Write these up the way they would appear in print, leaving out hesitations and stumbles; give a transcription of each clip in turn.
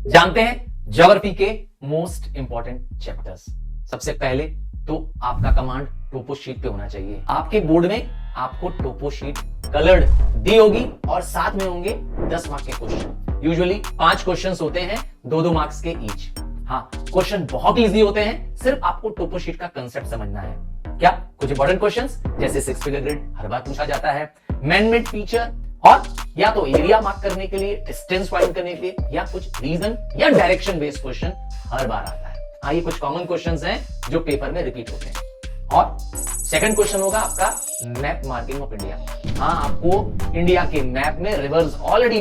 जानते हैं ज्योग्राफी के मोस्ट इंपॉर्टेंट चैप्टर्स। सबसे पहले तो आपका कमांड टोपो शीट पे होना चाहिए। आपके बोर्ड में आपको टोपो शीट कलर्ड दी होगी और साथ में होंगे 10 मार्क के क्वेश्चन। यूजुअली 5 क्वेश्चंस होते हैं 2-2 मार्क्स के ईच। हाँ, क्वेश्चन बहुत इजी होते हैं, सिर्फ आपको टोपो शीट का कंसेप्ट समझना है। क्या कुछ इंपॉर्टेंट क्वेश्चंस जैसे 6 फिगर ग्रिड हर बार पूछा जाता है, मैन मेड फीचर, और या तो एरिया मार्क करने के लिए, डिस्टेंस फाइंड करने के लिए, या कुछ रीजन या डायरेक्शन बेस्ड क्वेश्चन हर बार आता है। हाँ, ये कुछ कॉमन क्वेश्चंस हैं जो पेपर में रिपीट होते हैं। और सेकंड क्वेश्चन होगा आपका मैप मार्किंग ऑफ इंडिया। हाँ, आपको इंडिया के मैप में रिवर्स ऑलरेडी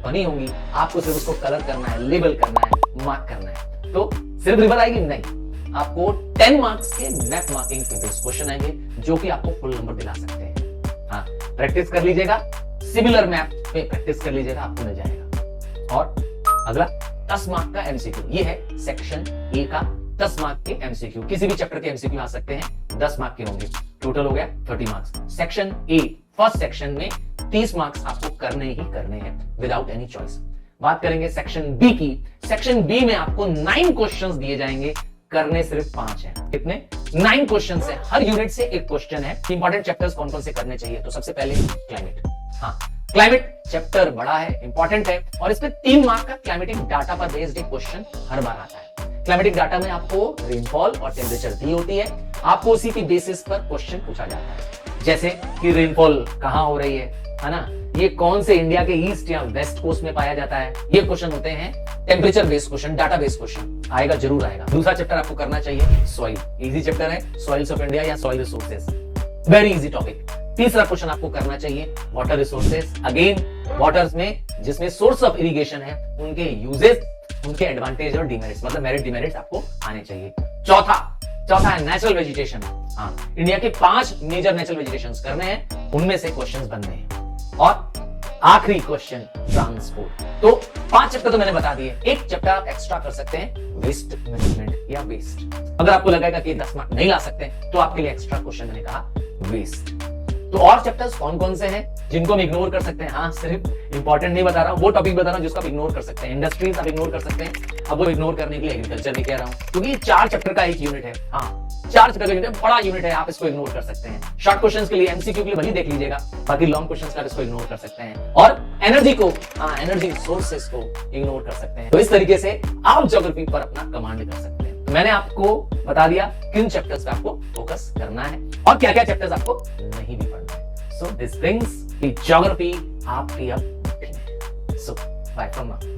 बनी होंगी, आपको सिर्फ उसको कलर करना है, लेबल करना है, मार्क करना है। तो सिर्फ रिवर आएगी नहीं, आपको 10 मार्क्स के मैप मार्किंग पे बेस्ड क्वेश्चन आएंगे जो कि आपको फुल नंबर दिला सकते हैं। हाँ, प्रैक्टिस कर लीजिएगा, सिमिलर मैप पे प्रैक्टिस कर लीजिएगा, आपको मिल जाएगा। और अगला 10 मार्क का एमसीक्यू, ये है सेक्शन ए का 10 मार्क के एमसीक्यू। किसी भी चैप्टर के एमसीक्यू आ सकते हैं, 10 मार्क के होंगे। टोटल हो गया 30 marks. Section A first section में 30 मार्क्स आपको करने ही करने हैं विदाउट एनी चॉइस। बात करेंगे सेक्शन बी की। सेक्शन बी में आपको 9 क्वेश्चंस दिए जाएंगे, करने सिर्फ 5 हैं। कितने? 9 क्वेश्चन है, हर यूनिट से एक क्वेश्चन है। इंपॉर्टेंट चैप्टर्स कौन कौन से करने चाहिए? तो सबसे पहले क्लाइमेट। हाँ, क्लाइमेट चैप्टर बड़ा है, इंपॉर्टेंट है, और इसमें 3 मार्क का क्लाइमेटिक डाटा पर बेस्ड एक क्वेश्चन हर बार आता है। क्लाइमेटिक डाटा में आपको रेनफॉल और टेम्परेचर दी होती है, आपको उसी की बेसिस पर क्वेश्चन पूछा जाता है। जैसे कि रेनफॉल कहां हो रही है ना, ये कौन से इंडिया के ईस्ट या वेस्ट कोस्ट में पाया जाता है, ये क्वेश्चन होते हैं temperature based question, data based question. आएगा, जरूर आएगा। दूसरा चैप्टर आपको करना चाहिए सॉइल, इजी चैप्टर है, सॉइल्स ऑफ इंडिया या soil resources, very easy topic. तीसरा क्वेश्चन आपको करना चाहिए वाटर रिसोर्सेज, अगेन वाटर्स में जिसमें सोर्स ऑफ इरिगेशन है, उनके यूजेस, उनके एडवांटेज और डिमेरिट्स, मतलब मेरिट डिमेरिट्स आपको आने चाहिए। चौथा है नेचुरल वेजिटेशन। हाँ, इंडिया के 5 मेजर नेचुरल वेजिटेशंस करने हैं, उनमें से क्वेश्चंस बनने हैं। और आखिरी क्वेश्चन ट्रांसपोर्ट। तो 5 चैप्टर तो मैंने बता दिए, एक चैप्टर आप एक्स्ट्रा कर सकते हैं, वेस्ट मैनेजमेंट या वेस्ट। अगर आपको लगेगा कि 10 मार्क नहीं ला सकते तो आपके लिए एक्स्ट्रा क्वेश्चन मैंने कहा वेस्ट। तो और चैप्टर्स कौन कौन से हैं जिनको हम इग्नोर कर सकते हैं? हाँ, सिर्फ इंपॉर्टेंट नहीं बता रहा हूं, वो टॉपिक बता रहा हूं जिसको आप इग्नोर कर सकते हैं। इंडस्ट्रीज आप इग्नोर कर सकते हैं, अब वो इग्नोर करने के लिए एग्रीकल्चर भी कह रहा हूं, क्योंकि 4 चैप्टर का एक यूनिट है। हाँ, 4 चैप्टर का यूनिट है, बड़ा यूनिट है, आप इसको इग्नोर कर सकते हैं। शॉर्ट क्वेश्चंस के लिए, एमसीक्यू के लिए भली देख लीजिएगा, बाकी लॉन्ग क्वेश्चंस का इसको इग्नोर कर सकते हैं। और एनर्जी को, एनर्जी सोर्सेस को इग्नोर कर सकते हैं। तो इस तरीके से आप ज्योग्राफी पर अपना कमांड कर सकते हैं। तो मैंने आपको बता दिया किन चैप्टर्स पे आपको फोकस करना है और क्या क्या चैप्टर्स आपको नहीं भी पढ़ना है। So this brings the geography आपकी अब। So bye from now.